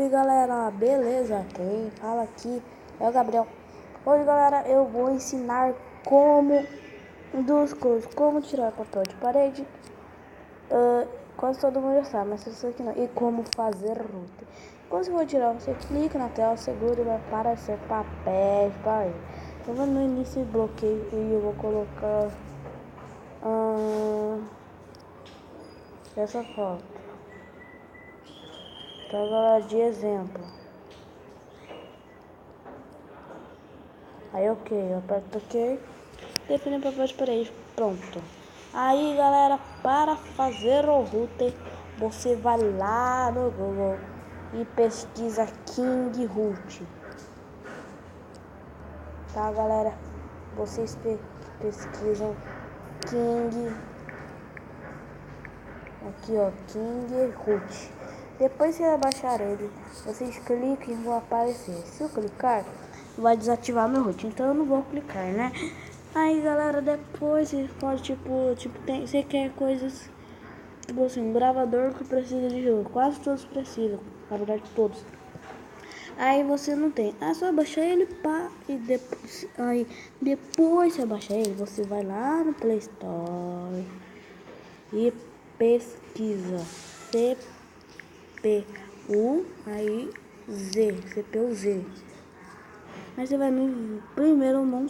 Salve galera, beleza? Quem fala aqui é o Gabriel. Hoje galera, eu vou ensinar como tirar papel de parede. Quase todo mundo já sabe, mas isso aqui não. E como fazer router. Quando você for tirar, você clica na tela, segura e vai aparecer papel de parede. Eu vou no início bloqueio e eu vou colocar essa foto. Então galera, de exemplo. Aí ok, eu aperto ok, define o papel de parede, pronto. Aí galera, para fazer o router, você vai lá no Google e pesquisa King Root. Tá galera, vocês pesquisam King, aqui ó, King Root. Depois que baixar ele, vocês clicam e vão aparecer. Se eu clicar, vai desativar meu root, então eu não vou clicar, né? Aí galera, depois você pode você quer coisas tipo assim, um gravador que precisa de jogo, quase todos precisam, na verdade todos. Aí você não tem, só baixar ele e depois você baixar ele, você vai lá no Play Store e pesquisa CPU, aí CPU Z. Mas você vai no primeiro não